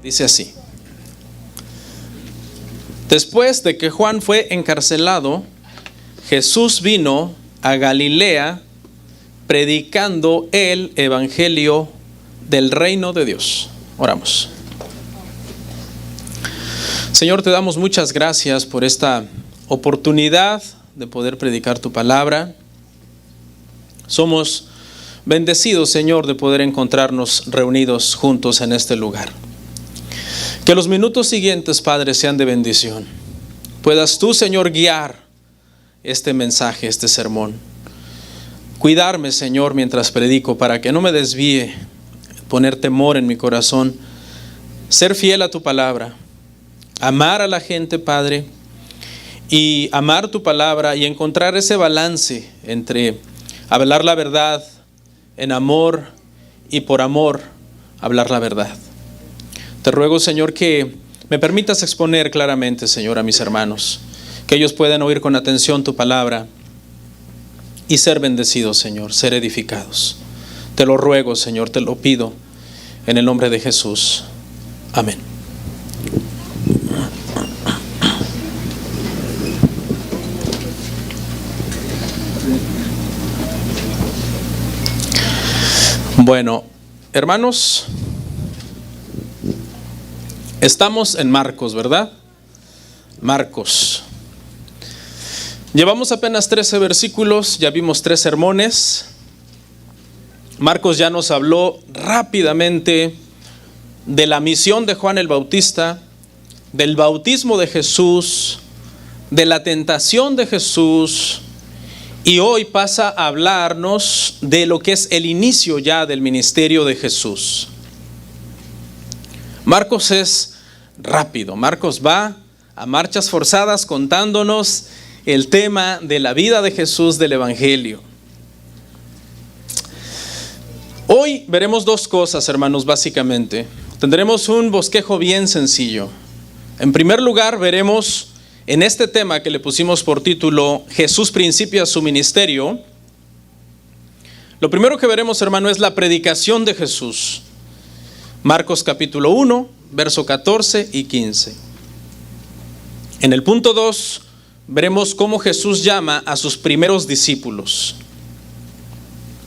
Dice así: después de que Juan fue encarcelado, Jesús vino a Galilea predicando el evangelio del reino de Dios. Oramos. Señor, te damos muchas gracias por esta oportunidad de poder predicar tu palabra. Somos bendecidos, Señor, de poder encontrarnos reunidos juntos en este lugar. Que los minutos siguientes, Padre, sean de bendición. Puedas tú, Señor, guiar este mensaje, este sermón. Cuidarme, Señor, mientras predico, para que no me desvíe, poner temor en mi corazón, ser fiel a tu palabra, amar a la gente, Padre, y amar tu palabra y encontrar ese balance entre hablar la verdad en amor y por amor hablar la verdad. Te ruego, Señor, que me permitas exponer claramente, Señor, a mis hermanos, que ellos puedan oír con atención tu palabra y ser bendecidos, Señor, ser edificados. Te lo ruego, Señor, te lo pido en el nombre de Jesús. Amén. Bueno, hermanos, estamos en Marcos, ¿verdad? Marcos. Llevamos apenas 13 versículos, ya vimos 3 sermones. Marcos ya nos habló rápidamente de la misión de Juan el Bautista, del bautismo de Jesús, de la tentación de Jesús, y hoy pasa a hablarnos de lo que es el inicio ya del ministerio de Jesús. Marcos es rápido, Marcos va a marchas forzadas contándonos el tema de la vida de Jesús, del evangelio. Hoy veremos 2 cosas, hermanos, básicamente. Tendremos un bosquejo bien sencillo. En primer lugar, veremos en este tema que le pusimos por título Jesús principia su ministerio. Lo primero que veremos, hermano, es la predicación de Jesús. Marcos capítulo 1, verso 14 y 15. En el punto 2, veremos cómo Jesús llama a sus primeros discípulos.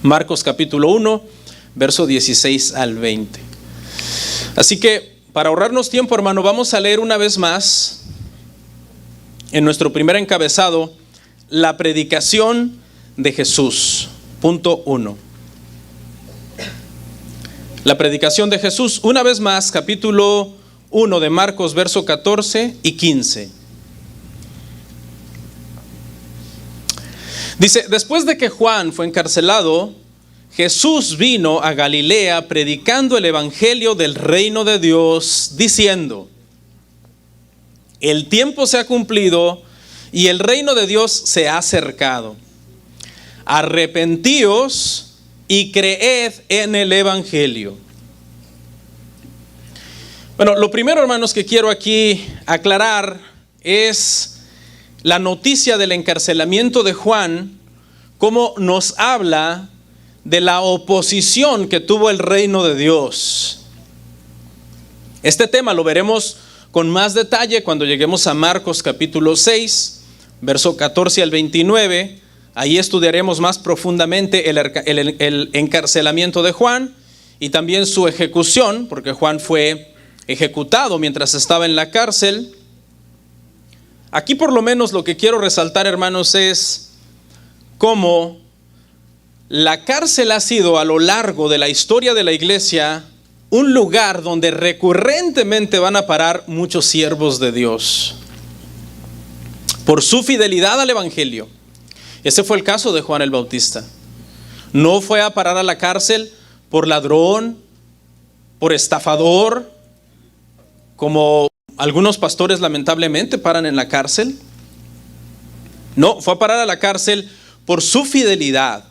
Marcos capítulo 1, verso 16 al 20. Así que, para ahorrarnos tiempo, hermano, vamos a leer una vez más, en nuestro primer encabezado, la predicación de Jesús. Punto 1. La predicación de Jesús, una vez más, capítulo 1 de Marcos, verso 14 y 15. Dice: después de que Juan fue encarcelado, Jesús vino a Galilea predicando el evangelio del reino de Dios, diciendo: el tiempo se ha cumplido y el reino de Dios se ha acercado. Arrepentíos y creed en el evangelio. Bueno, lo primero, hermanos, que quiero aquí aclarar es la noticia del encarcelamiento de Juan, cómo nos habla de la oposición que tuvo el reino de Dios. Este tema lo veremos con más detalle cuando lleguemos a Marcos capítulo 6, verso 14 al 29. Ahí estudiaremos más profundamente el encarcelamiento de Juan y también su ejecución, porque Juan fue ejecutado mientras estaba en la cárcel. Aquí por lo menos lo que quiero resaltar, hermanos, es cómo la cárcel ha sido a lo largo de la historia de la iglesia un lugar donde recurrentemente van a parar muchos siervos de Dios por su fidelidad al evangelio. Ese fue el caso de Juan el Bautista. No fue a parar a la cárcel por ladrón, por estafador, como algunos pastores lamentablemente paran en la cárcel. No, fue a parar a la cárcel por su fidelidad,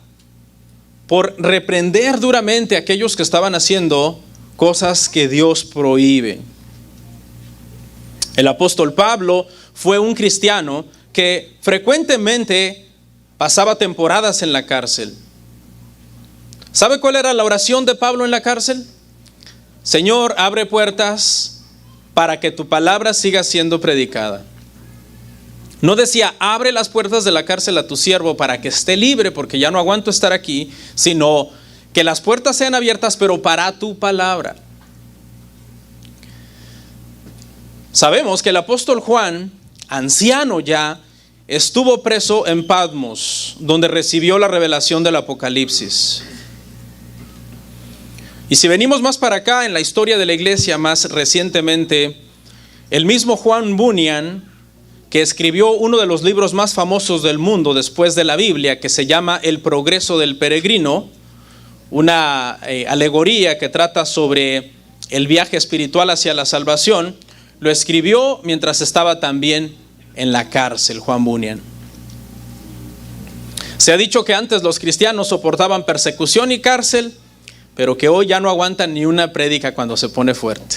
por reprender duramente a aquellos que estaban haciendo cosas que Dios prohíbe. El apóstol Pablo fue un cristiano que frecuentemente pasaba temporadas en la cárcel. ¿Sabe cuál era la oración de Pablo en la cárcel? Señor, abre puertas para que tu palabra siga siendo predicada. No decía, abre las puertas de la cárcel a tu siervo para que esté libre porque ya no aguanto estar aquí, sino que las puertas sean abiertas, pero para tu palabra. Sabemos que el apóstol Juan, anciano ya, estuvo preso en Patmos, donde recibió la revelación del Apocalipsis. Y si venimos más para acá en la historia de la iglesia, más recientemente, el mismo Juan Bunyan, que escribió uno de los libros más famosos del mundo después de la Biblia, que se llama El progreso del peregrino, una alegoría que trata sobre el viaje espiritual hacia la salvación, lo escribió mientras estaba también en la cárcel, Juan Bunyan. Se ha dicho que antes los cristianos soportaban persecución y cárcel, pero que hoy ya no aguantan ni una prédica cuando se pone fuerte.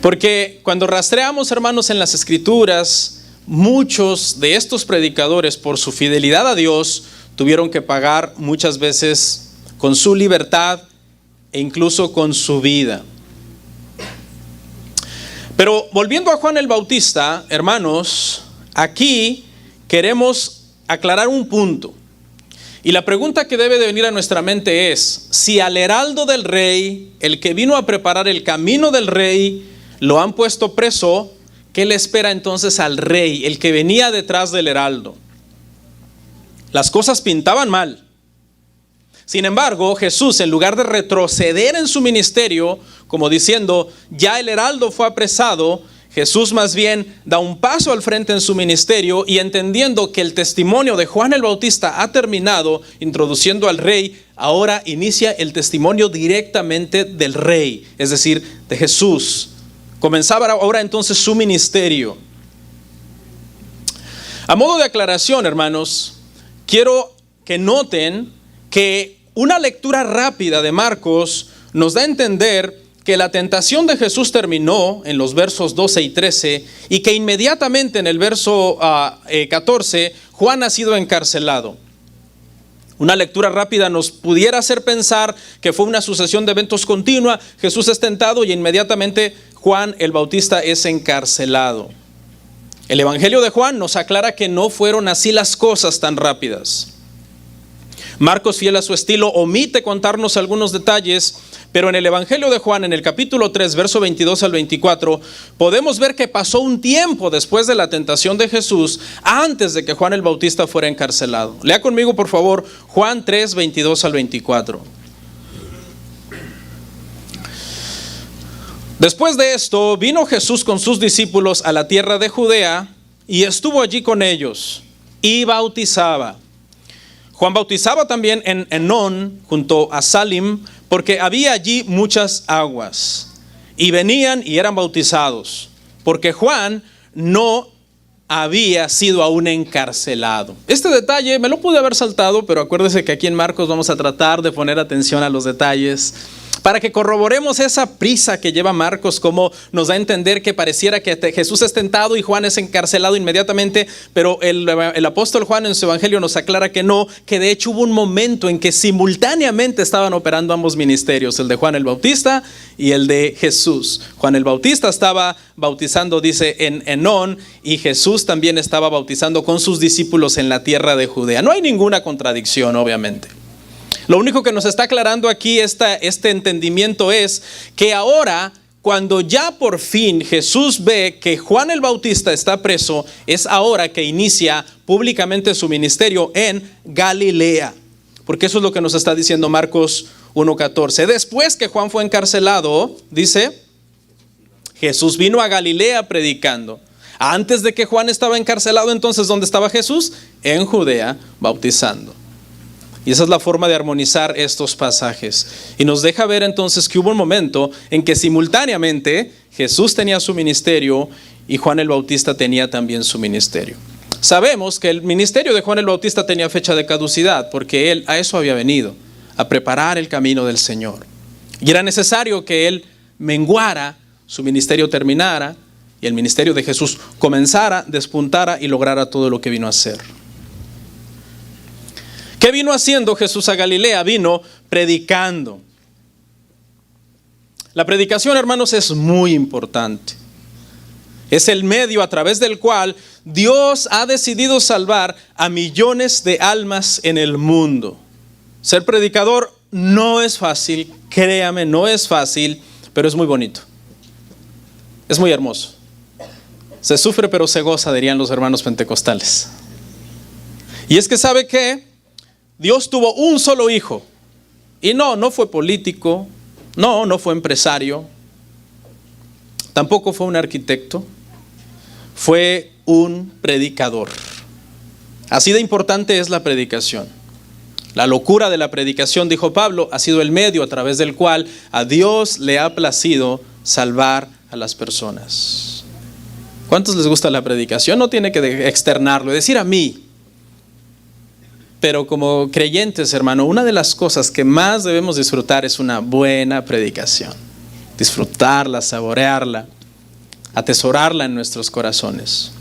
Porque cuando rastreamos, hermanos, en las Escrituras, muchos de estos predicadores, por su fidelidad a Dios, tuvieron que pagar muchas veces con su libertad e incluso con su vida. Pero volviendo a Juan el Bautista, hermanos, aquí queremos aclarar un punto. Y la pregunta que debe de venir a nuestra mente es, si al heraldo del rey, el que vino a preparar el camino del rey, lo han puesto preso, ¿qué le espera entonces al rey, el que venía detrás del heraldo? Las cosas pintaban mal. Sin embargo, Jesús, en lugar de retroceder en su ministerio, como diciendo, ya el heraldo fue apresado, Jesús más bien da un paso al frente en su ministerio y entendiendo que el testimonio de Juan el Bautista ha terminado, introduciendo al rey, ahora inicia el testimonio directamente del rey, es decir, de Jesús. Comenzaba ahora entonces su ministerio. A modo de aclaración, hermanos, quiero que noten que una lectura rápida de Marcos nos da a entender que la tentación de Jesús terminó en los versos 12 y 13 y que inmediatamente en el verso 14 Juan ha sido encarcelado. Una lectura rápida nos pudiera hacer pensar que fue una sucesión de eventos continua. Jesús es tentado y inmediatamente Juan el Bautista es encarcelado. El Evangelio de Juan nos aclara que no fueron así las cosas tan rápidas. Marcos, fiel a su estilo, omite contarnos algunos detalles, pero en el Evangelio de Juan, en el capítulo 3, verso 22 al 24, podemos ver que pasó un tiempo después de la tentación de Jesús, antes de que Juan el Bautista fuera encarcelado. Lea conmigo, por favor, Juan 3, 22 al 24. Después de esto, vino Jesús con sus discípulos a la tierra de Judea y estuvo allí con ellos y bautizaba. Juan bautizaba también en Enón, junto a Salim, porque había allí muchas aguas. Y venían y eran bautizados, porque Juan no había sido aún encarcelado. Este detalle me lo pude haber saltado, pero acuérdese que aquí en Marcos vamos a tratar de poner atención a los detalles, para que corroboremos esa prisa que lleva Marcos, como nos da a entender que pareciera que Jesús es tentado y Juan es encarcelado inmediatamente, pero el apóstol Juan en su evangelio nos aclara que no, que de hecho hubo un momento en que simultáneamente estaban operando ambos ministerios, el de Juan el Bautista y el de Jesús. Juan el Bautista estaba bautizando, dice, en Enón, y Jesús también estaba bautizando con sus discípulos en la tierra de Judea. No hay ninguna contradicción, obviamente. Lo único que nos está aclarando aquí este entendimiento es que ahora, cuando ya por fin Jesús ve que Juan el Bautista está preso, es ahora que inicia públicamente su ministerio en Galilea. Porque eso es lo que nos está diciendo Marcos 1:14. Después que Juan fue encarcelado, dice, Jesús vino a Galilea predicando. Antes de que Juan estaba encarcelado, entonces, ¿dónde estaba Jesús? En Judea, bautizando. Y esa es la forma de armonizar estos pasajes. Y nos deja ver entonces que hubo un momento en que simultáneamente Jesús tenía su ministerio y Juan el Bautista tenía también su ministerio. Sabemos que el ministerio de Juan el Bautista tenía fecha de caducidad porque él a eso había venido, a preparar el camino del Señor. Y era necesario que él menguara, su ministerio terminara y el ministerio de Jesús comenzara, despuntara y lograra todo lo que vino a hacer. ¿Qué vino haciendo Jesús a Galilea? Vino predicando. La predicación, hermanos, es muy importante. Es el medio a través del cual Dios ha decidido salvar a millones de almas en el mundo. Ser predicador no es fácil, créame, no es fácil, pero es muy bonito. Es muy hermoso. Se sufre pero se goza, dirían los hermanos pentecostales. Y es que ¿sabe qué? Dios tuvo un solo hijo. Y no fue político, no fue empresario, tampoco fue un arquitecto, fue un predicador. Así de importante es la predicación. La locura de la predicación, dijo Pablo, ha sido el medio a través del cual a Dios le ha placido salvar a las personas. ¿Cuántos les gusta la predicación? No tiene que externarlo, decir a mí. Pero como creyentes, hermano, una de las cosas que más debemos disfrutar es una buena predicación. Disfrutarla, saborearla, atesorarla en nuestros corazones.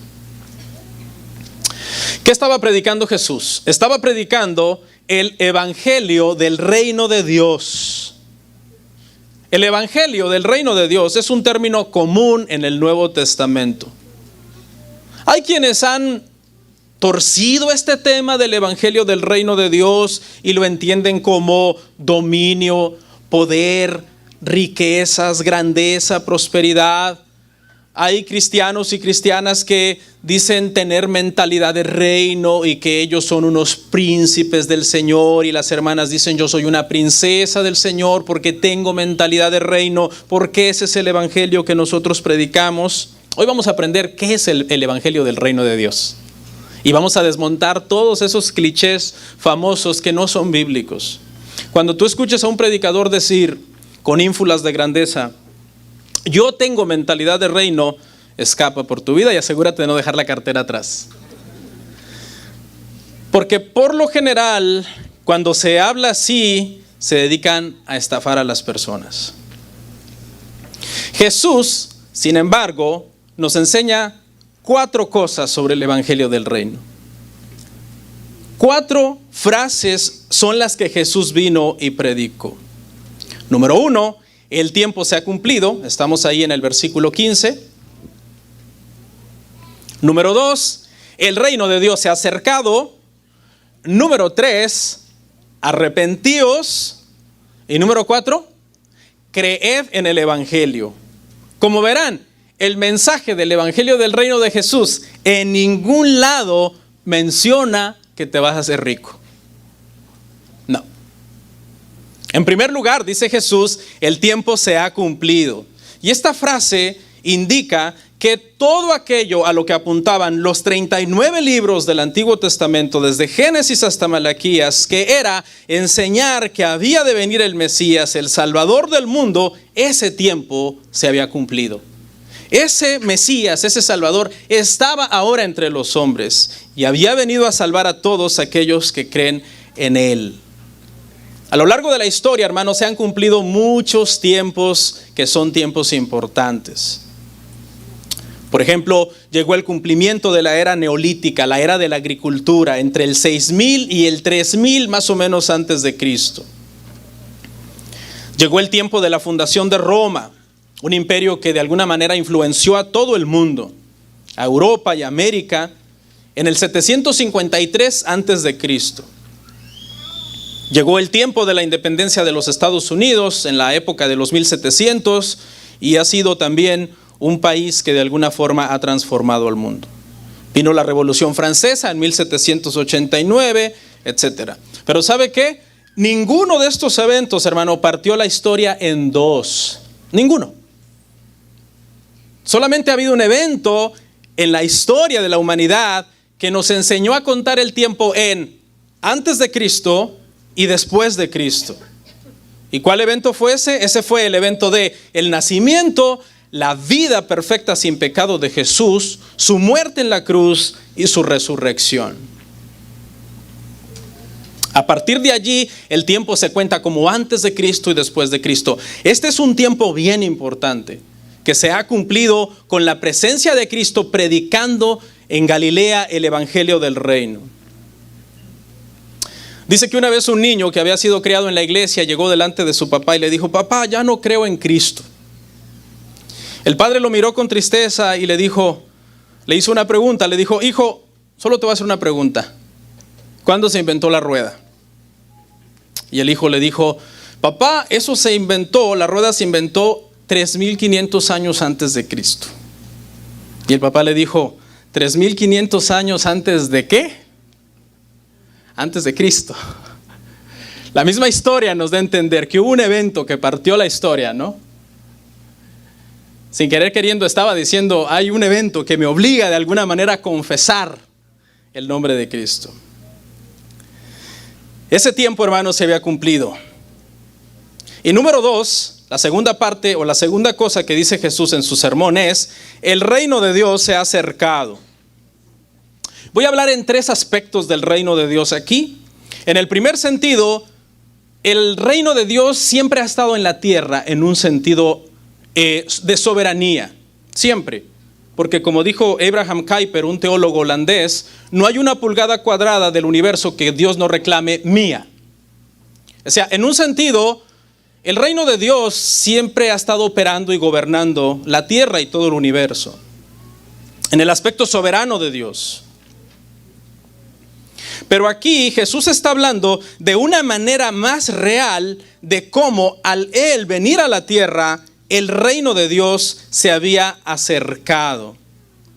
¿Qué estaba predicando Jesús? Estaba predicando el evangelio del reino de Dios. El evangelio del reino de Dios es un término común en el Nuevo Testamento. Hay quienes han torcido este tema del evangelio del reino de Dios y lo entienden como dominio, poder, riquezas, grandeza, prosperidad. Hay cristianos y cristianas que dicen tener mentalidad de reino y que ellos son unos príncipes del Señor, y las hermanas dicen yo soy una princesa del Señor porque tengo mentalidad de reino, porque ese es el evangelio que nosotros predicamos. Hoy vamos a aprender qué es el evangelio del reino de Dios. Y vamos a desmontar todos esos clichés famosos que no son bíblicos. Cuando tú escuches a un predicador decir con ínfulas de grandeza, yo tengo mentalidad de reino, escapa por tu vida y asegúrate de no dejar la cartera atrás. Porque por lo general, cuando se habla así, se dedican a estafar a las personas. Jesús, sin embargo, nos enseña 4 cosas sobre el evangelio del reino. 4 frases son las que Jesús vino y predicó. Número 1, el tiempo se ha cumplido. Estamos ahí en el versículo 15. Número 2, el reino de Dios se ha acercado. Número 3, arrepentíos. Y número 4, creed en el evangelio. Como verán, el mensaje del evangelio del reino de Jesús en ningún lado menciona que te vas a hacer rico. No. En primer lugar, dice Jesús, el tiempo se ha cumplido. Y esta frase indica que todo aquello a lo que apuntaban los 39 libros del Antiguo Testamento, desde Génesis hasta Malaquías, que era enseñar que había de venir el Mesías, el Salvador del mundo, ese tiempo se había cumplido. Ese Mesías, ese Salvador, estaba ahora entre los hombres y había venido a salvar a todos aquellos que creen en Él. A lo largo de la historia, hermanos, se han cumplido muchos tiempos que son tiempos importantes. Por ejemplo, llegó el cumplimiento de la era neolítica, la era de la agricultura, entre el 6000 y el 3000 más o menos antes de Cristo. Llegó el tiempo de la fundación de Roma, un imperio que de alguna manera influenció a todo el mundo, a Europa y América, en el 753 antes de Cristo. Llegó el tiempo de la independencia de los Estados Unidos en la época de los 1700 y ha sido también un país que de alguna forma ha transformado al mundo. Vino la Revolución Francesa en 1789, etc. Pero ¿sabe qué? Ninguno de estos eventos, hermano, partió la historia en 2. Ninguno. Solamente ha habido un evento en la historia de la humanidad que nos enseñó a contar el tiempo en antes de Cristo y después de Cristo. ¿Y cuál evento fue ese? Ese fue el evento de el nacimiento, la vida perfecta sin pecado de Jesús, su muerte en la cruz y su resurrección. A partir de allí, el tiempo se cuenta como antes de Cristo y después de Cristo. Este es un tiempo bien importante, que se ha cumplido con la presencia de Cristo predicando en Galilea el evangelio del reino. Dice que una vez un niño que había sido criado en la iglesia llegó delante de su papá y le dijo: papá, ya no creo en Cristo. El padre lo miró con tristeza y le hizo una pregunta. Le dijo: hijo, solo te voy a hacer una pregunta. ¿Cuándo se inventó la rueda? Y el hijo le dijo: papá, la rueda se inventó 3,500 años antes de Cristo. Y el papá le dijo: ¿3,500 años antes de qué? Antes de Cristo. La misma historia nos da a entender que hubo un evento que partió la historia, ¿no? Sin querer queriendo estaba diciendo: hay un evento que me obliga de alguna manera a confesar el nombre de Cristo. Ese tiempo, hermanos, se había cumplido. Y número 2, la segunda parte o la segunda cosa que dice Jesús en su sermón es: el reino de Dios se ha acercado. Voy a hablar en 3 aspectos del reino de Dios aquí. En el primer sentido, el reino de Dios siempre ha estado en la tierra en un sentido de soberanía, siempre. Porque como dijo Abraham Kuyper, un teólogo holandés, no hay una pulgada cuadrada del universo que Dios no reclame mía. O sea, en un sentido, el reino de Dios siempre ha estado operando y gobernando la tierra y todo el universo. En el aspecto soberano de Dios. Pero aquí Jesús está hablando de una manera más real de cómo al Él venir a la tierra, el reino de Dios se había acercado.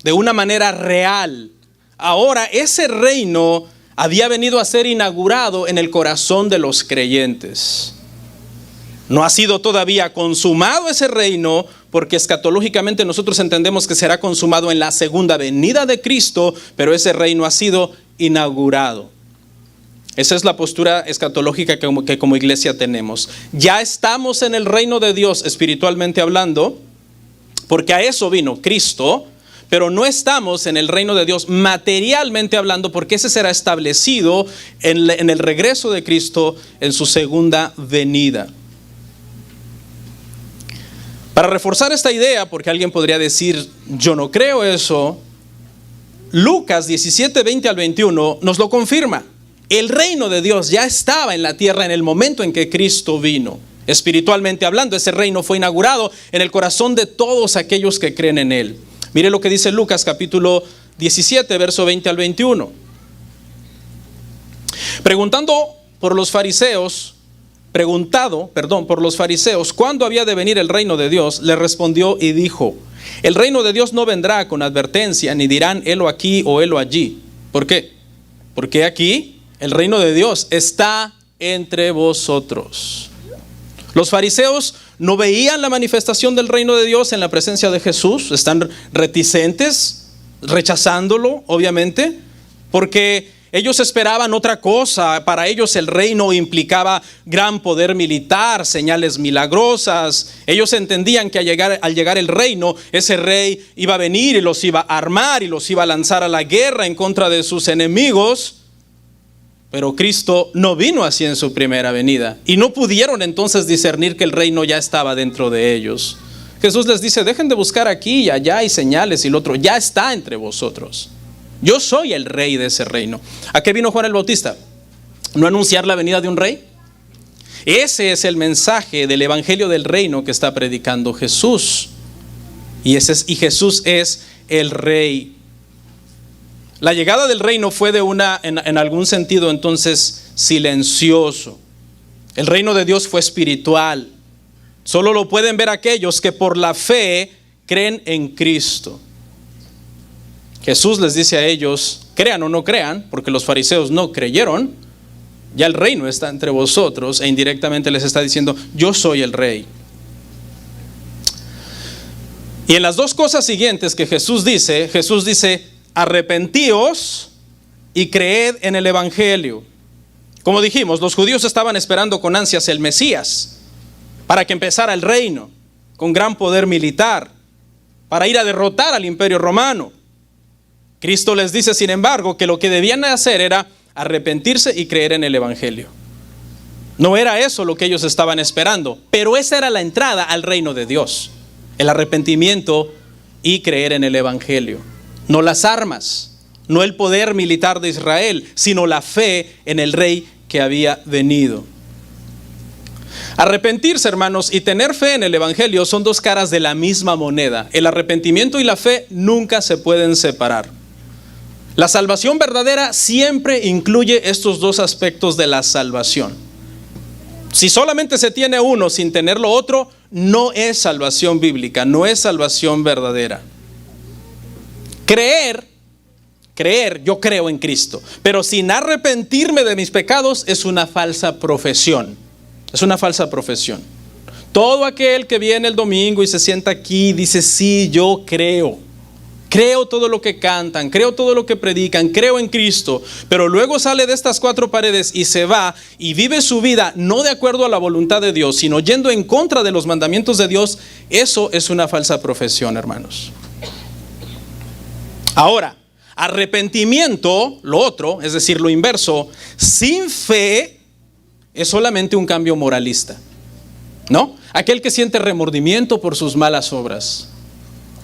De una manera real. Ahora ese reino había venido a ser inaugurado en el corazón de los creyentes. No ha sido todavía consumado ese reino, porque escatológicamente nosotros entendemos que será consumado en la segunda venida de Cristo, pero ese reino ha sido inaugurado. Esa es la postura escatológica que como iglesia tenemos. Ya estamos en el reino de Dios espiritualmente hablando, porque a eso vino Cristo, pero no estamos en el reino de Dios materialmente hablando, porque ese será establecido en el regreso de Cristo en su segunda venida. Para reforzar esta idea, porque alguien podría decir: yo no creo eso, Lucas 17, 20 al 21 nos lo confirma. El reino de Dios ya estaba en la tierra en el momento en que Cristo vino. Espiritualmente hablando, ese reino fue inaugurado en el corazón de todos aquellos que creen en Él. Mire lo que dice Lucas capítulo 17, verso 20 al 21. Preguntado por los fariseos, ¿cuándo había de venir el reino de Dios? Le respondió y dijo: el reino de Dios no vendrá con advertencia, ni dirán helo aquí o helo allí. ¿Por qué? Porque aquí el reino de Dios está entre vosotros. Los fariseos no veían la manifestación del reino de Dios en la presencia de Jesús. Están reticentes, rechazándolo, obviamente, porque ellos esperaban otra cosa. Para ellos el reino implicaba gran poder militar, señales milagrosas. Ellos entendían que al llegar el reino, ese rey iba a venir y los iba a armar y los iba a lanzar a la guerra en contra de sus enemigos. Pero Cristo no vino así en su primera venida. Y no pudieron entonces discernir que el reino ya estaba dentro de ellos. Jesús les dice: dejen de buscar aquí y allá y señales y lo otro. Ya está entre vosotros. Yo soy el rey de ese reino. ¿A qué vino Juan el Bautista? ¿No anunciar la venida de un rey? Ese es el mensaje del evangelio del reino que está predicando Jesús. Y Jesús es el rey. La llegada del reino fue en algún sentido entonces silencioso. El reino de Dios fue espiritual. Solo lo pueden ver aquellos que por la fe creen en Cristo. Jesús les dice a ellos: crean o no crean, porque los fariseos no creyeron, ya el reino está entre vosotros, e indirectamente les está diciendo: yo soy el rey. Y en las dos cosas siguientes que Jesús dice: arrepentíos y creed en el evangelio. Como dijimos, los judíos estaban esperando con ansias el Mesías, para que empezara el reino, con gran poder militar, para ir a derrotar al imperio romano. Cristo les dice, sin embargo, que lo que debían hacer era arrepentirse y creer en el evangelio. No era eso lo que ellos estaban esperando, pero esa era la entrada al reino de Dios: el arrepentimiento y creer en el evangelio. No las armas, no el poder militar de Israel, sino la fe en el rey que había venido. Arrepentirse, hermanos, y tener fe en el Evangelio son dos caras de la misma moneda. El arrepentimiento y la fe nunca se pueden separar. La salvación verdadera siempre incluye estos dos aspectos de la salvación. Si solamente se tiene uno sin tener lo otro, no es salvación bíblica, no es salvación verdadera. Creer, yo creo en Cristo, pero sin arrepentirme de mis pecados es una falsa profesión. Es una falsa profesión. Todo aquel que viene el domingo y se sienta aquí y dice, sí, yo creo. Creo todo lo que cantan, creo todo lo que predican, creo en Cristo, pero luego sale de estas cuatro paredes y se va y vive su vida no de acuerdo a la voluntad de Dios, sino yendo en contra de los mandamientos de Dios. Eso es una falsa profesión, hermanos. Ahora, arrepentimiento, lo otro, es decir, lo inverso, sin fe, es solamente un cambio moralista, ¿no? Aquel que siente remordimiento por sus malas obras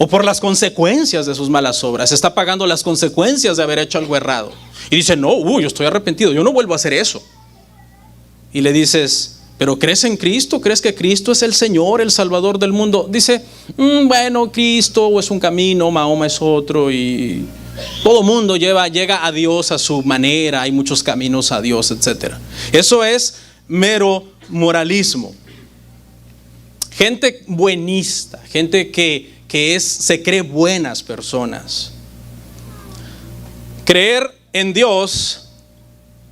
o por las consecuencias de sus malas obras, está pagando las consecuencias de haber hecho algo errado y dice, no, yo estoy arrepentido, yo no vuelvo a hacer eso. Y le dices, ¿pero crees en Cristo? ¿Crees que Cristo es el Señor, el Salvador del mundo? Dice, bueno, Cristo es un camino, Mahoma es otro y todo mundo llega a Dios a su manera, hay muchos caminos a Dios, etc. Eso es mero moralismo. Gente buenista, gente que se cree buenas personas. Creer en Dios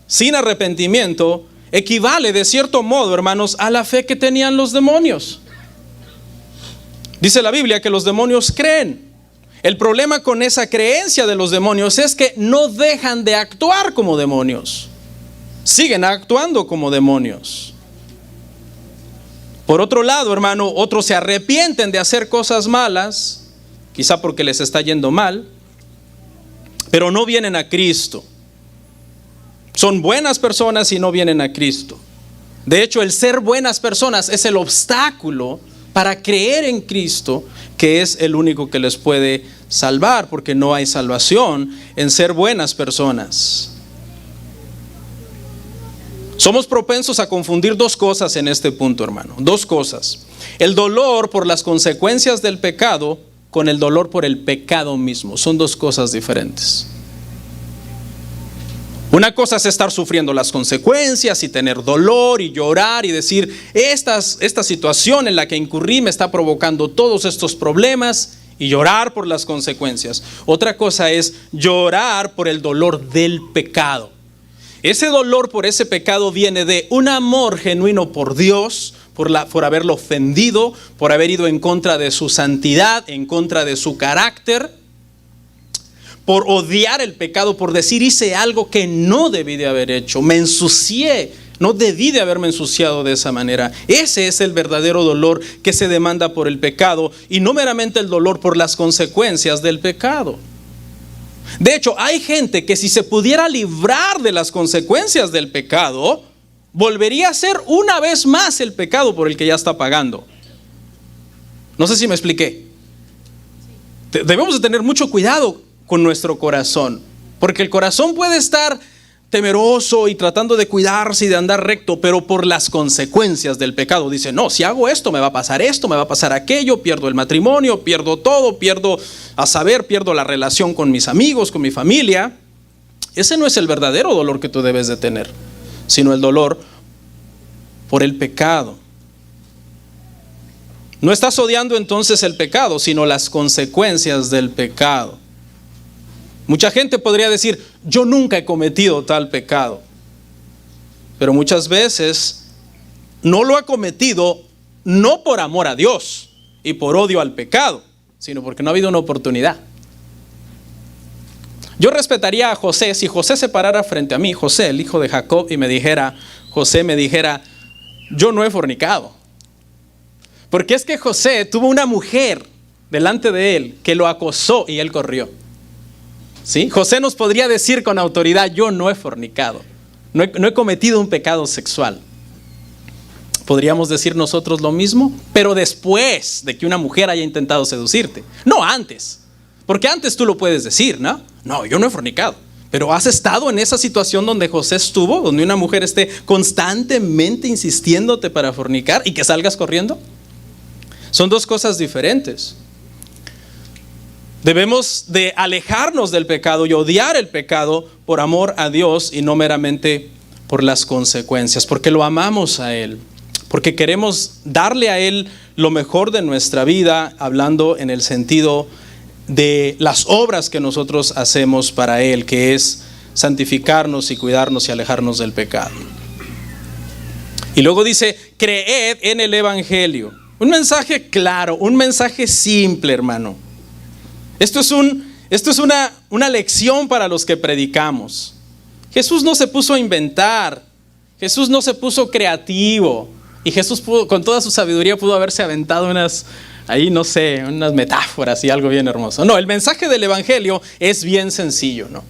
sin arrepentimiento equivale de cierto modo, hermanos, a la fe que tenían los demonios. Dice la Biblia que los demonios creen. El problema con esa creencia de los demonios es que no dejan de actuar como demonios. Siguen actuando como demonios. Por otro lado, hermano, otros se arrepienten de hacer cosas malas, quizá porque les está yendo mal, pero no vienen a Cristo. Son buenas personas y no vienen a Cristo. De hecho, el ser buenas personas es el obstáculo para creer en Cristo, que es el único que les puede salvar, porque no hay salvación en ser buenas personas. Somos propensos a confundir dos cosas en este punto, hermano. Dos cosas. El dolor por las consecuencias del pecado con el dolor por el pecado mismo. Son dos cosas diferentes. Una cosa es estar sufriendo las consecuencias y tener dolor y llorar y decir, esta situación en la que incurrí me está provocando todos estos problemas, y llorar por las consecuencias. Otra cosa es llorar por el dolor del pecado. Ese dolor por ese pecado viene de un amor genuino por Dios, por haberlo ofendido, por haber ido en contra de su santidad, en contra de su carácter, por odiar el pecado, por decir hice algo que no debí de haber hecho, me ensucié, no debí de haberme ensuciado de esa manera. Ese es el verdadero dolor que se demanda por el pecado y no meramente el dolor por las consecuencias del pecado. De hecho, hay gente que si se pudiera librar de las consecuencias del pecado, volvería a hacer una vez más el pecado por el que ya está pagando. No sé si me expliqué. Debemos de tener mucho cuidado con nuestro corazón, porque el corazón puede estar temeroso y tratando de cuidarse y de andar recto, pero por las consecuencias del pecado dice, no, si hago esto me va a pasar esto, me va a pasar aquello, pierdo el matrimonio, pierdo todo, pierdo la relación con mis amigos, con mi familia. Ese no es el verdadero dolor que tú debes de tener, sino el dolor por el pecado. No estás odiando entonces el pecado, sino las consecuencias del pecado. Mucha gente podría decir, yo nunca he cometido tal pecado. Pero muchas veces no lo ha cometido no por amor a Dios y por odio al pecado, sino porque no ha habido una oportunidad. Yo respetaría a José si José se parara frente a mí, José, el hijo de Jacob, y José me dijera, yo no he fornicado. Porque es que José tuvo una mujer delante de él que lo acosó y él corrió. ¿Sí? José nos podría decir con autoridad, yo no he fornicado, no he cometido un pecado sexual. ¿Podríamos decir nosotros lo mismo? Pero después de que una mujer haya intentado seducirte, no antes. Porque antes tú lo puedes decir, ¿no? No, yo no he fornicado. Pero ¿has estado en esa situación donde José estuvo? Donde una mujer esté constantemente insistiéndote para fornicar y que salgas corriendo. Son dos cosas diferentes. Debemos de alejarnos del pecado y odiar el pecado por amor a Dios y no meramente por las consecuencias, porque lo amamos a Él, porque queremos darle a Él lo mejor de nuestra vida, hablando en el sentido de las obras que nosotros hacemos para Él, que es santificarnos y cuidarnos y alejarnos del pecado. Y luego dice, creed en el Evangelio. Un mensaje claro, un mensaje simple, hermano. Esto es una lección para los que predicamos. Jesús no se puso a inventar, Jesús no se puso creativo, y Jesús con toda su sabiduría pudo haberse aventado unas metáforas y algo bien hermoso. No, el mensaje del Evangelio es bien sencillo, ¿no?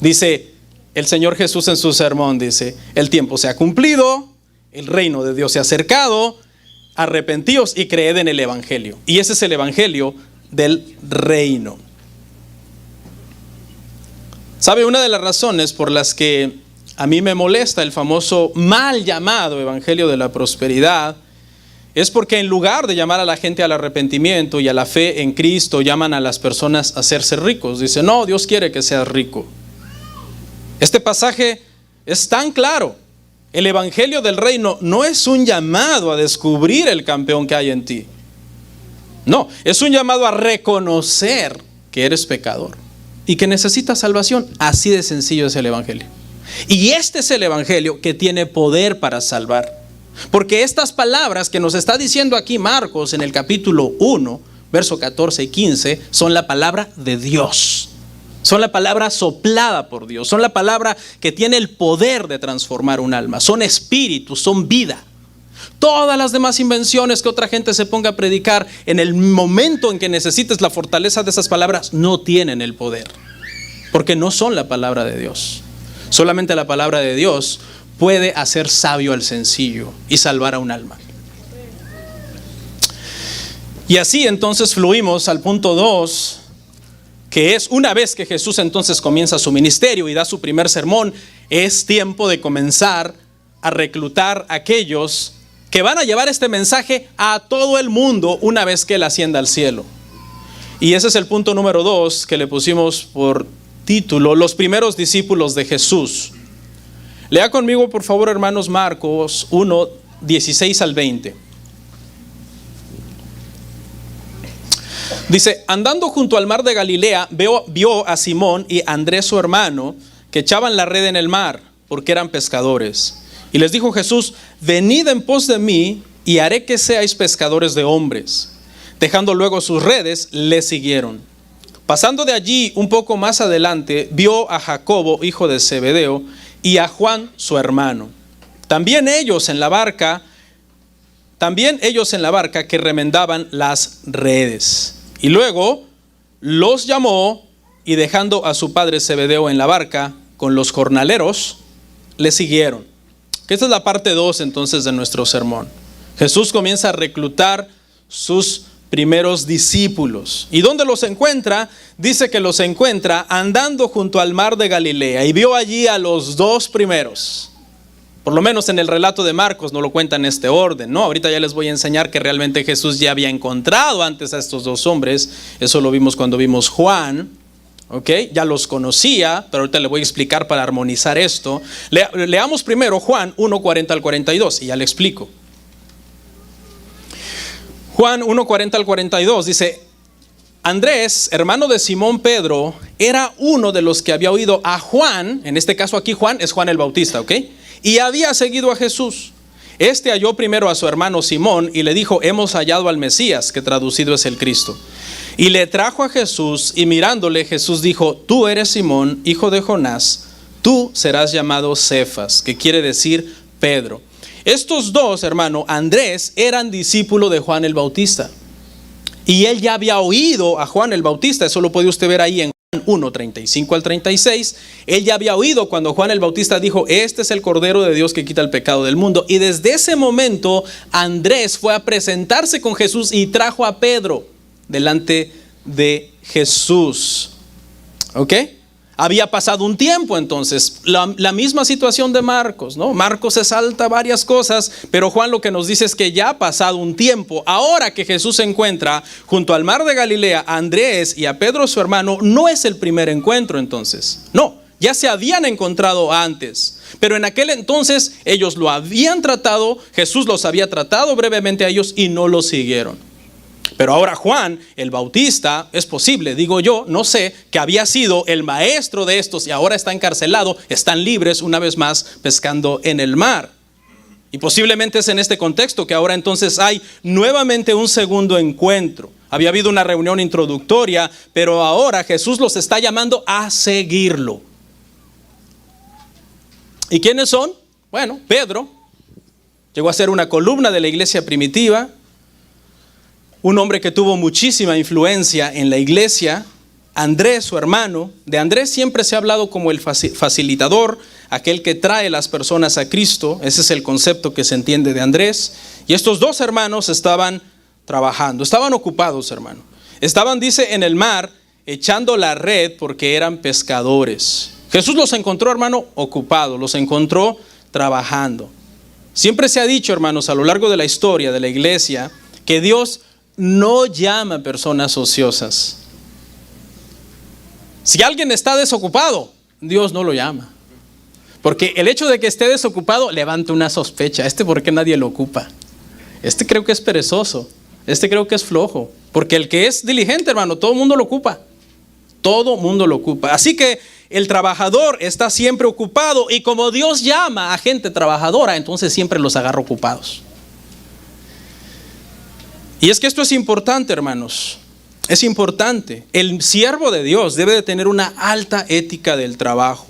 Dice el Señor Jesús en su sermón, dice, el tiempo se ha cumplido, el reino de Dios se ha acercado, arrepentíos y creed en el Evangelio. Y ese es el Evangelio del reino. ¿Sabe? Una de las razones por las que a mí me molesta el famoso mal llamado Evangelio de la Prosperidad es porque en lugar de llamar a la gente al arrepentimiento y a la fe en Cristo, llaman a las personas a hacerse ricos. Dice, no, Dios quiere que seas rico. Este pasaje es tan claro. El Evangelio del reino no es un llamado a descubrir el campeón que hay en ti. No, es un llamado a reconocer que eres pecador y que necesitas salvación. Así de sencillo es el Evangelio. Y este es el Evangelio que tiene poder para salvar. Porque estas palabras que nos está diciendo aquí Marcos en el capítulo 1, verso 14 y 15, son la palabra de Dios. Son la palabra soplada por Dios. Son la palabra que tiene el poder de transformar un alma. Son espíritu, son vida. Todas las demás invenciones que otra gente se ponga a predicar, en el momento en que necesites la fortaleza de esas palabras, no tienen el poder. Porque no son la palabra de Dios. Solamente la palabra de Dios puede hacer sabio al sencillo y salvar a un alma. Y así entonces fluimos al punto 2, que es una vez que Jesús entonces comienza su ministerio y da su primer sermón, es tiempo de comenzar a reclutar a aquellos que van a llevar este mensaje a todo el mundo una vez que Él ascienda al cielo. Y ese es el punto número 2 que le pusimos por título, los primeros discípulos de Jesús. Lea conmigo, por favor, hermanos, Marcos 1, 16 al 20. Dice, andando junto al mar de Galilea, vio a Simón y Andrés su hermano, que echaban la red en el mar, porque eran pescadores. Y les dijo Jesús, venid en pos de mí, y haré que seáis pescadores de hombres. Dejando luego sus redes, le siguieron. Pasando de allí un poco más adelante, vio a Jacobo, hijo de Zebedeo, y a Juan, su hermano. También ellos en la barca que remendaban las redes. Y luego los llamó, y dejando a su padre Zebedeo en la barca con los jornaleros, le siguieron. Que esta es la parte 2 entonces de nuestro sermón. Jesús comienza a reclutar sus primeros discípulos. ¿Y dónde los encuentra? Dice que los encuentra andando junto al mar de Galilea, y vio allí a los 2 primeros. Por lo menos en el relato de Marcos no lo cuenta en este orden, ¿no? Ahorita ya les voy a enseñar que realmente Jesús ya había encontrado antes a estos 2 hombres. Eso lo vimos cuando vimos Juan. ¿Ok? Ya los conocía, pero ahorita le voy a explicar para armonizar esto. Leamos primero Juan 1, 40 al 42 y ya le explico. Juan 1, 40 al 42 dice, Andrés, hermano de Simón Pedro, era uno de los que había oído a Juan, en este caso aquí Juan es Juan el Bautista, ¿ok? Y había seguido a Jesús. Este halló primero a su hermano Simón y le dijo, hemos hallado al Mesías, que traducido es el Cristo. Y le trajo a Jesús, y mirándole Jesús dijo, tú eres Simón, hijo de Jonás, tú serás llamado Cefas, que quiere decir Pedro. Estos 2, hermano, Andrés, eran discípulo de Juan el Bautista. Y él ya había oído a Juan el Bautista, eso lo puede usted ver ahí en Juan 1, 35 al 36. Él ya había oído cuando Juan el Bautista dijo, este es el Cordero de Dios que quita el pecado del mundo. Y desde ese momento, Andrés fue a presentarse con Jesús y trajo a Pedro delante de Jesús. ¿Ok? Había pasado un tiempo entonces, la misma situación de Marcos, ¿no? Marcos se salta varias cosas, pero Juan lo que nos dice es que ya ha pasado un tiempo. Ahora que Jesús se encuentra junto al mar de Galilea a Andrés y a Pedro su hermano, no es el primer encuentro entonces, no, ya se habían encontrado antes. Pero en aquel entonces ellos lo habían tratado, Jesús los había tratado brevemente a ellos y no los siguieron. Pero ahora Juan, el Bautista, es posible, digo yo, no sé, que había sido el maestro de estos y ahora está encarcelado, están libres una vez más pescando en el mar. Y posiblemente es en este contexto que ahora entonces hay nuevamente un segundo encuentro. Había habido una reunión introductoria, pero ahora Jesús los está llamando a seguirlo. ¿Y quiénes son? Bueno, Pedro llegó a ser una columna de la iglesia primitiva, un hombre que tuvo muchísima influencia en la iglesia. Andrés, su hermano. De Andrés siempre se ha hablado como el facilitador, aquel que trae las personas a Cristo. Ese es el concepto que se entiende de Andrés. Y estos dos hermanos estaban trabajando, estaban ocupados, hermano. Estaban, dice, en el mar echando la red porque eran pescadores. Jesús los encontró, hermano, ocupados, los encontró trabajando. Siempre se ha dicho, hermanos, a lo largo de la historia de la iglesia, que Dios no llama a personas ociosas. Si alguien está desocupado, Dios no lo llama. Porque el hecho de que esté desocupado levanta una sospecha. ¿Por qué nadie lo ocupa? Creo que es perezoso. Creo que es flojo. Porque el que es diligente, hermano, todo el mundo lo ocupa. Todo mundo lo ocupa. Así que el trabajador está siempre ocupado. Y como Dios llama a gente trabajadora, entonces siempre los agarra ocupados. Y es que esto es importante, hermanos, es importante. El siervo de Dios debe de tener una alta ética del trabajo.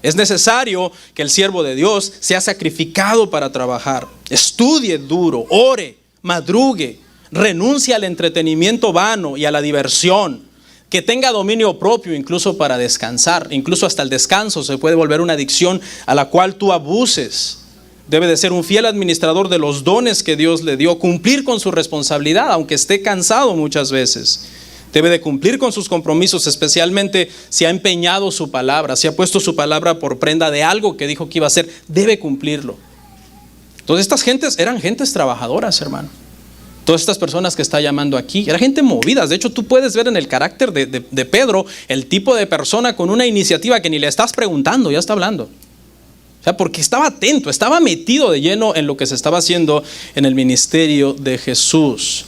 Es necesario que el siervo de Dios sea sacrificado para trabajar. Estudie duro, ore, madrugue, renuncie al entretenimiento vano y a la diversión. Que tenga dominio propio incluso para descansar. Incluso hasta el descanso se puede volver una adicción a la cual tú abuses. Debe de ser un fiel administrador de los dones que Dios le dio, cumplir con su responsabilidad, aunque esté cansado muchas veces. Debe de cumplir con sus compromisos, especialmente si ha empeñado su palabra, si ha puesto su palabra por prenda de algo que dijo que iba a hacer, debe cumplirlo. Entonces estas gentes eran gentes trabajadoras, hermano. Todas estas personas que está llamando aquí, eran gente movidas. De hecho, tú puedes ver en el carácter de Pedro el tipo de persona con una iniciativa que ni le estás preguntando, ya está hablando. O sea, porque estaba atento, estaba metido de lleno en lo que se estaba haciendo en el ministerio de Jesús.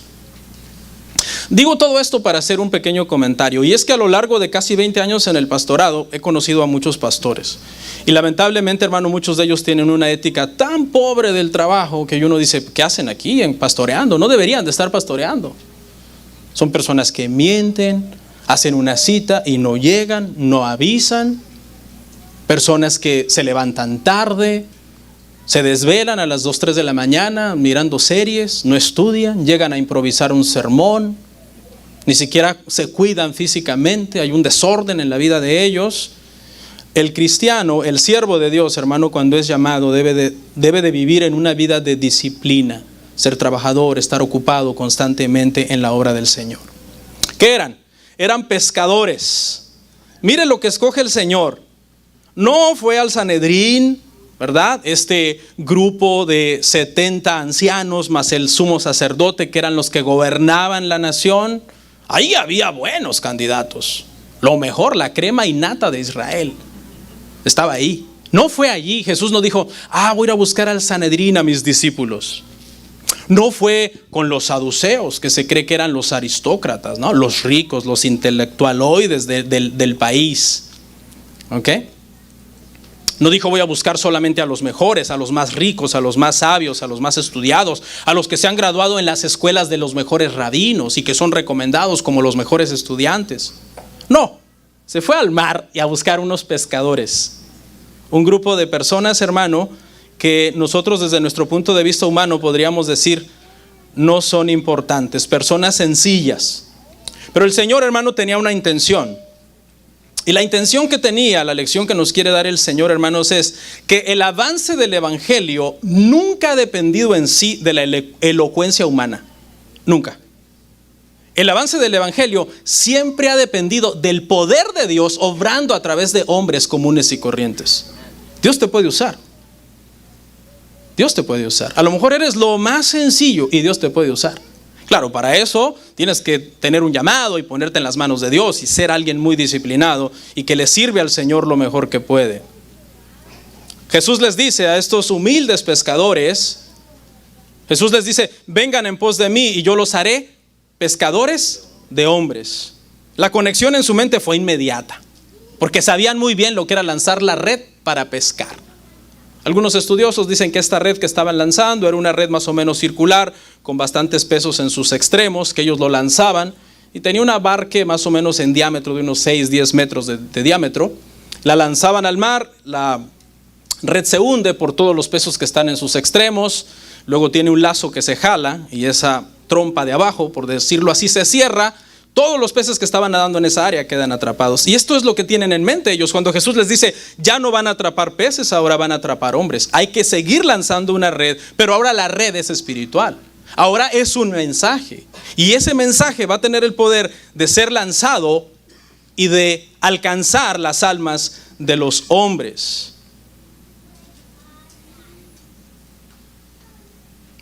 Digo todo esto para hacer un pequeño comentario, y es que a lo largo de casi 20 años en el pastorado he conocido a muchos pastores. Y lamentablemente, hermano, muchos de ellos tienen una ética tan pobre del trabajo que uno dice, ¿qué hacen aquí pastoreando? No deberían de estar pastoreando. Son personas que mienten, hacen una cita y no llegan, no avisan. Personas que se levantan tarde, se desvelan a las 2, 3 de la mañana mirando series, no estudian, llegan a improvisar un sermón, ni siquiera se cuidan físicamente, hay un desorden en la vida de ellos. El cristiano, el siervo de Dios, hermano, cuando es llamado, debe de vivir en una vida de disciplina, ser trabajador, estar ocupado constantemente en la obra del Señor. ¿Qué eran? Eran pescadores. Mire lo que escoge el Señor. No fue al Sanedrín, ¿verdad? Este grupo de 70 ancianos más el sumo sacerdote, que eran los que gobernaban la nación. Ahí había buenos candidatos. Lo mejor, la crema innata de Israel estaba ahí. No fue allí. Jesús no dijo, voy a ir a buscar al Sanedrín a mis discípulos. No fue con los saduceos, que se cree que eran los aristócratas, ¿no? Los ricos, los intelectualoides del país. ¿Ok? No dijo, voy a buscar solamente a los mejores, a los más ricos, a los más sabios, a los más estudiados, a los que se han graduado en las escuelas de los mejores rabinos y que son recomendados como los mejores estudiantes. No, se fue al mar y a buscar unos pescadores. Un grupo de personas, hermano, que nosotros desde nuestro punto de vista humano podríamos decir no son importantes, personas sencillas. Pero el Señor, hermano, tenía una intención. Y la intención que tenía, la lección que nos quiere dar el Señor, hermanos, es que el avance del evangelio nunca ha dependido en sí de la elocuencia humana. Nunca. El avance del evangelio siempre ha dependido del poder de Dios obrando a través de hombres comunes y corrientes. Dios te puede usar. Dios te puede usar. A lo mejor eres lo más sencillo y Dios te puede usar. Claro, para eso tienes que tener un llamado y ponerte en las manos de Dios y ser alguien muy disciplinado y que le sirve al Señor lo mejor que puede. Jesús les dice a estos humildes pescadores, Jesús les dice, vengan en pos de mí y yo los haré pescadores de hombres. La conexión en su mente fue inmediata, porque sabían muy bien lo que era lanzar la red para pescar. Algunos estudiosos dicen que esta red que estaban lanzando era una red más o menos circular, con bastantes pesos en sus extremos, que ellos lo lanzaban, y tenía una barque más o menos en diámetro de unos 6-10 metros de diámetro. La lanzaban al mar, la red se hunde por todos los pesos que están en sus extremos, luego tiene un lazo que se jala, y esa trompa de abajo, por decirlo así, se cierra. Todos los peces que estaban nadando en esa área quedan atrapados. Y esto es lo que tienen en mente ellos cuando Jesús les dice, ya no van a atrapar peces, ahora van a atrapar hombres. Hay que seguir lanzando una red, pero ahora la red es espiritual. Ahora es un mensaje. Y ese mensaje va a tener el poder de ser lanzado y de alcanzar las almas de los hombres.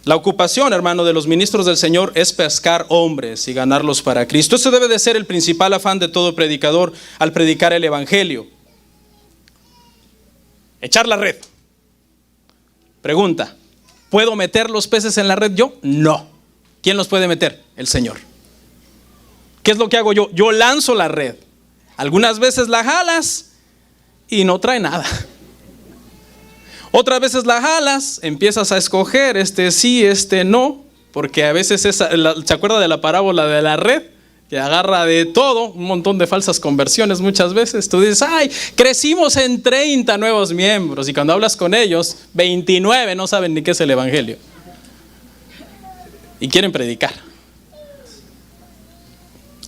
La ocupación, hermano, de los ministros del Señor es pescar hombres y ganarlos para Cristo. Ese debe de ser el principal afán de todo predicador al predicar el evangelio. Echar la red. Pregunta, ¿puedo meter los peces en la red yo? No. ¿Quién los puede meter? El Señor. ¿Qué es lo que hago yo? Yo lanzo la red. Algunas veces la jalas y no trae nada. Otras veces la jalas, empiezas a escoger este sí, este no, porque a veces ¿se acuerda de la parábola de la red? Que agarra de todo, un montón de falsas conversiones muchas veces. Tú dices, ay, crecimos en 30 nuevos miembros, y cuando hablas con ellos, 29 no saben ni qué es el evangelio. Y quieren predicar.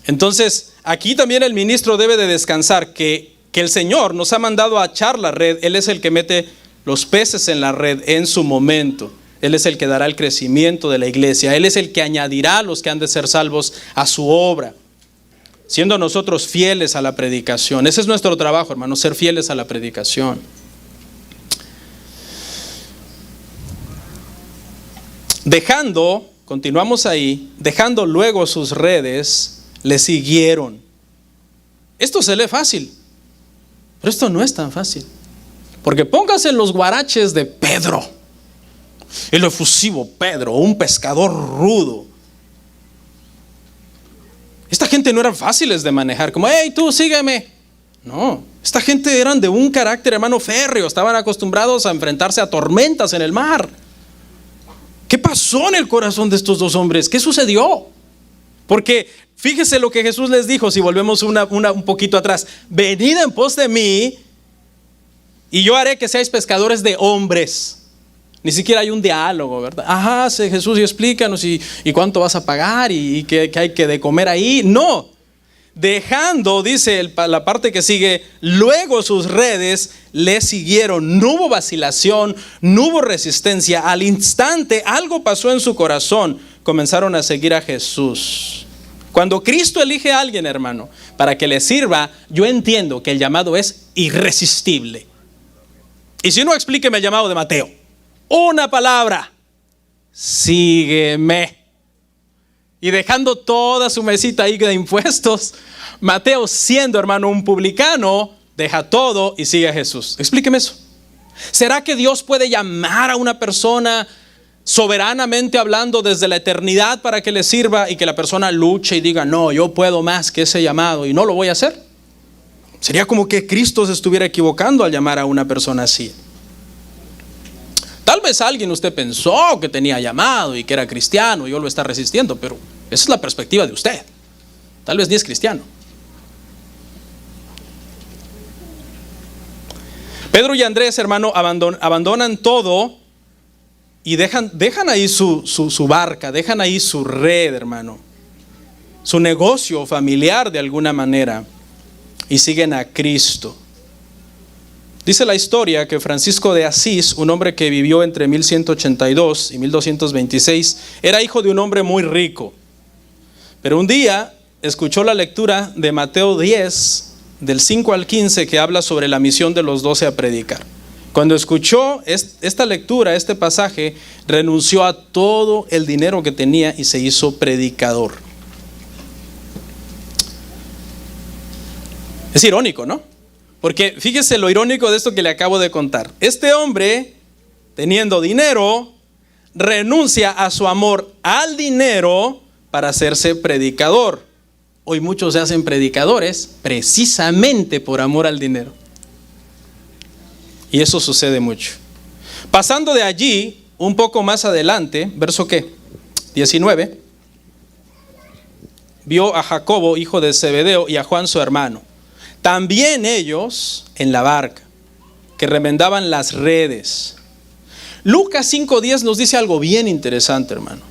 Entonces, aquí también el ministro debe de descansar, que el Señor nos ha mandado a echar la red. Él es el que mete los peces en la red en su momento. Él es el que dará el crecimiento de la iglesia. Él es el que añadirá a los que han de ser salvos a su obra, siendo nosotros fieles a la predicación. Ese es nuestro trabajo, hermano, ser fieles a la predicación. Continuamos ahí, dejando luego sus redes, le siguieron. Esto se lee fácil, pero esto no es tan fácil. Porque póngase en los guaraches de Pedro, el efusivo Pedro, un pescador rudo. Esta gente no eran fáciles de manejar, como, hey, tú sígueme. No, esta gente eran de un carácter, hermano, férreo. Estaban acostumbrados a enfrentarse a tormentas en el mar. ¿Qué pasó en el corazón de estos dos hombres? ¿Qué sucedió? Porque fíjese lo que Jesús les dijo, si volvemos un poquito atrás. Venid en pos de mí, y yo haré que seáis pescadores de hombres. Ni siquiera hay un diálogo, ¿verdad? Ajá, Jesús, y explícanos y cuánto vas a pagar y qué hay que de comer ahí. No, dejando, dice la parte que sigue, luego sus redes le siguieron. No hubo vacilación, no hubo resistencia. Al instante algo pasó en su corazón. Comenzaron a seguir a Jesús. Cuando Cristo elige a alguien, hermano, para que le sirva, yo entiendo que el llamado es irresistible. Y si no, explíqueme el llamado de Mateo. Una palabra: sígueme. Y dejando toda su mesita ahí de impuestos, Mateo, siendo, hermano, un publicano, deja todo y sigue a Jesús. Explíqueme eso. ¿Será que Dios puede llamar a una persona soberanamente hablando desde la eternidad para que le sirva, y que la persona luche y diga, no, yo puedo más que ese llamado y no lo voy a hacer? Sería como que Cristo se estuviera equivocando al llamar a una persona así. Tal vez alguien usted pensó que tenía llamado y que era cristiano y yo lo está resistiendo, pero esa es la perspectiva de usted. Tal vez ni es cristiano. Pedro y Andrés, hermano, abandonan todo y dejan ahí su barca, dejan ahí su red, hermano, su negocio familiar de alguna manera, y siguen a Cristo. Dice la historia que Francisco de Asís, un hombre que vivió entre 1182 y 1226, era hijo de un hombre muy rico. Pero un día escuchó la lectura de Mateo 10, del 5 al 15, que habla sobre la misión de los 12 a predicar. Cuando escuchó esta lectura, este pasaje, renunció a todo el dinero que tenía y se hizo predicador. Es irónico, ¿no? Porque fíjese lo irónico de esto que le acabo de contar. Este hombre, teniendo dinero, renuncia a su amor al dinero para hacerse predicador. Hoy muchos se hacen predicadores precisamente por amor al dinero. Y eso sucede mucho. Pasando de allí, un poco más adelante, verso ¿qué? 19. Vio a Jacobo, hijo de Zebedeo, y a Juan su hermano. También ellos en la barca, que remendaban las redes. Lucas 5:10 nos dice algo bien interesante, hermano.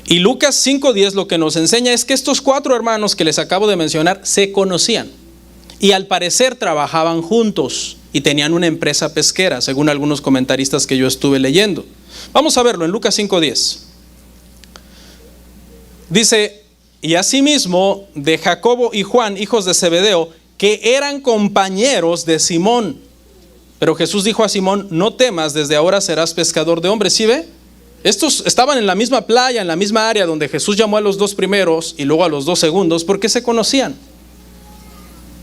Y Lucas 5:10 lo que nos enseña es que estos 4 hermanos que les acabo de mencionar se conocían. Y al parecer trabajaban juntos y tenían una empresa pesquera, según algunos comentaristas que yo estuve leyendo. Vamos a verlo en Lucas 5:10. Dice, y asimismo de Jacobo y Juan, hijos de Zebedeo, que eran compañeros de Simón. Pero Jesús dijo a Simón, no temas, desde ahora serás pescador de hombres. ¿Sí ve? Estos estaban en la misma playa, en la misma área donde Jesús llamó a los 2 primeros y luego a los 2 segundos, porque se conocían.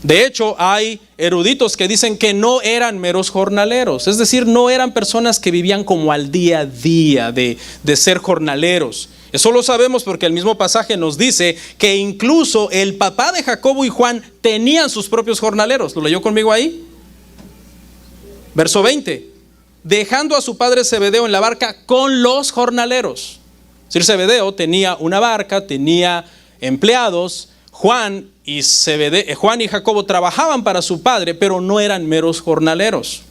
De hecho, hay eruditos que dicen que no eran meros jornaleros, es decir, no eran personas que vivían como al día a día de ser jornaleros. Eso lo sabemos porque el mismo pasaje nos dice que incluso el papá de Jacobo y Juan tenían sus propios jornaleros. ¿Lo leyó conmigo ahí? Verso 20. Dejando a su padre Zebedeo en la barca con los jornaleros. Es decir, Zebedeo tenía una barca, tenía empleados. Juan y Jacobo trabajaban para su padre, pero no eran meros jornaleros.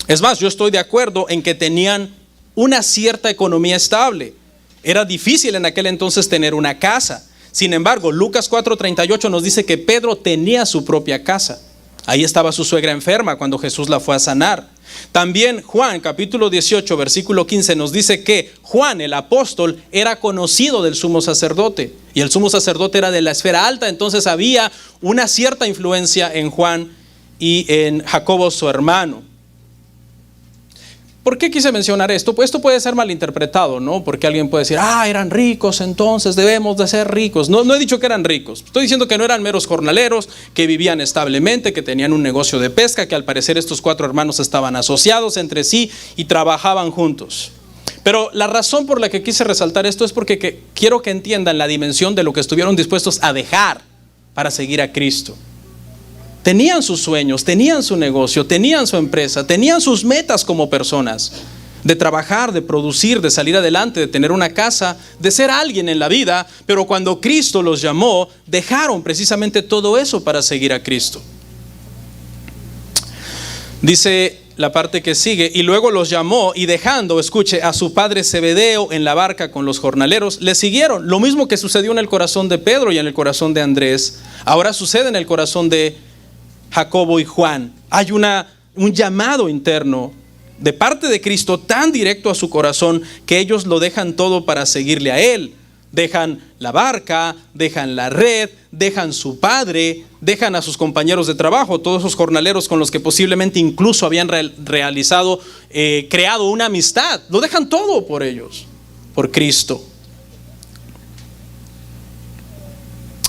Es más, yo estoy de acuerdo en que tenían una cierta economía estable. Era difícil en aquel entonces tener una casa. Sin embargo, Lucas 4:38 nos dice que Pedro tenía su propia casa. Ahí estaba su suegra enferma cuando Jesús la fue a sanar. También Juan, capítulo 18, versículo 15, nos dice que Juan, el apóstol, era conocido del sumo sacerdote. Y el sumo sacerdote era de la esfera alta, entonces había una cierta influencia en Juan y en Jacobo, su hermano. ¿Por qué quise mencionar esto? Pues esto puede ser malinterpretado, ¿no? Porque alguien puede decir, eran ricos, entonces debemos de ser ricos. No he dicho que eran ricos. Estoy diciendo que no eran meros jornaleros, que vivían establemente, que tenían un negocio de pesca, que al parecer estos 4 hermanos estaban asociados entre sí y trabajaban juntos. Pero la razón por la que quise resaltar esto es porque quiero que entiendan la dimensión de lo que estuvieron dispuestos a dejar para seguir a Cristo. Tenían sus sueños, tenían su negocio, tenían su empresa, tenían sus metas como personas, de trabajar, de producir, de salir adelante, de tener una casa, de ser alguien en la vida, pero cuando Cristo los llamó, dejaron precisamente todo eso para seguir a Cristo. Dice la parte que sigue, y luego los llamó y dejando, escuche, a su padre Zebedeo en la barca con los jornaleros, le siguieron. Lo mismo que sucedió en el corazón de Pedro y en el corazón de Andrés, ahora sucede en el corazón de Jacobo y Juan. Hay un llamado interno de parte de Cristo tan directo a su corazón que ellos lo dejan todo para seguirle a Él. Dejan la barca, dejan la red, dejan su padre, dejan a sus compañeros de trabajo, todos esos jornaleros con los que posiblemente incluso habían creado una amistad. Lo dejan todo por ellos, por Cristo.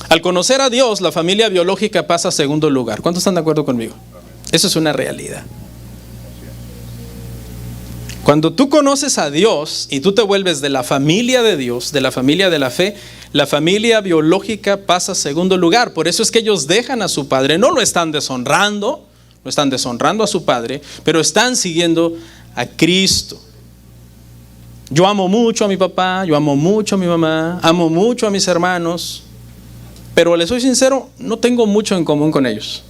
Al conocer a Dios, la familia biológica pasa a segundo lugar. ¿Cuántos están de acuerdo conmigo? Eso es una realidad. Cuando tú conoces a Dios y tú te vuelves de la familia de Dios, de la familia de la fe, la familia biológica pasa a segundo lugar. Por eso es que ellos dejan a su padre, no lo están deshonrando a su padre, pero están siguiendo a Cristo. Yo amo mucho a mi papá, yo amo mucho a mi mamá, amo mucho a mis hermanos, pero les soy sincero, no tengo mucho en común con ellos.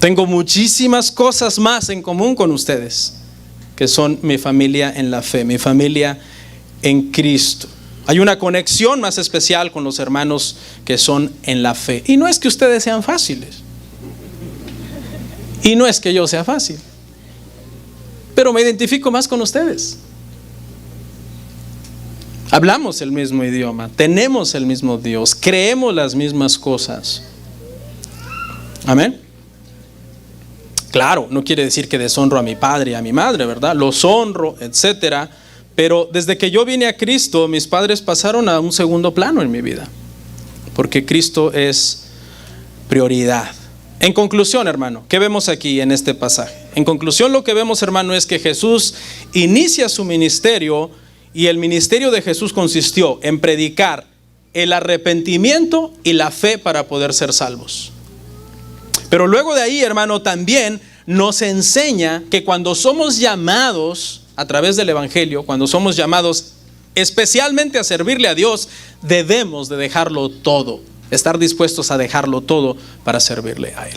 Tengo muchísimas cosas más en común con ustedes, que son mi familia en la fe, mi familia en Cristo. Hay una conexión más especial con los hermanos que son en la fe. Y no es que ustedes sean fáciles. Y no es que yo sea fácil. Pero me identifico más con ustedes. Hablamos el mismo idioma, tenemos el mismo Dios, creemos las mismas cosas. Amén. Claro, no quiere decir que deshonro a mi padre y a mi madre, ¿verdad? Los honro, etcétera. Pero desde que yo vine a Cristo, mis padres pasaron a un segundo plano en mi vida, porque Cristo es prioridad. En conclusión, hermano, ¿qué vemos aquí en este pasaje? En conclusión, lo que vemos, hermano, es que Jesús inicia su ministerio, y el ministerio de Jesús consistió en predicar el arrepentimiento y la fe para poder ser salvos. Pero luego de ahí, hermano, también nos enseña que cuando somos llamados a través del Evangelio, cuando somos llamados especialmente a servirle a Dios, debemos de dejarlo todo, estar dispuestos a dejarlo todo para servirle a Él.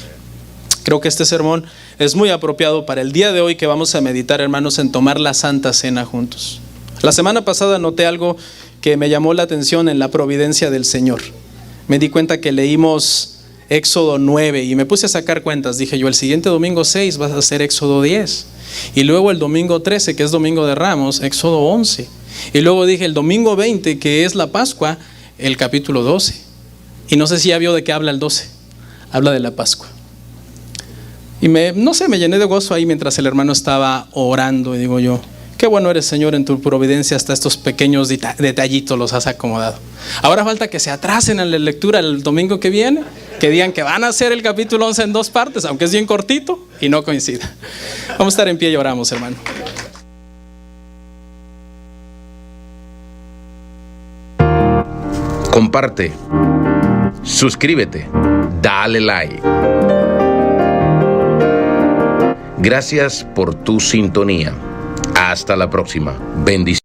Creo que este sermón es muy apropiado para el día de hoy, que vamos a meditar, hermanos, en tomar la Santa Cena juntos. La semana pasada noté algo que me llamó la atención en la providencia del Señor. Me di cuenta que leímos Éxodo 9 y me puse a sacar cuentas. Dije yo, el siguiente domingo 6 vas a hacer Éxodo 10. Y luego el domingo 13, que es domingo de Ramos, Éxodo 11. Y luego dije el domingo 20, que es la Pascua, el capítulo 12. Y no sé si ya vio de qué habla el 12. Habla de la Pascua. Y me llené de gozo ahí mientras el hermano estaba orando. Y digo yo, qué bueno eres, Señor, en tu providencia, hasta estos pequeños detallitos los has acomodado. Ahora falta que se atrasen en la lectura el domingo que viene, que digan que van a hacer el capítulo 11 en 2 partes, aunque es bien cortito y no coincida. Vamos a estar en pie y oramos, hermano. Comparte, suscríbete, dale like. Gracias por tu sintonía. Hasta la próxima. Bendiciones.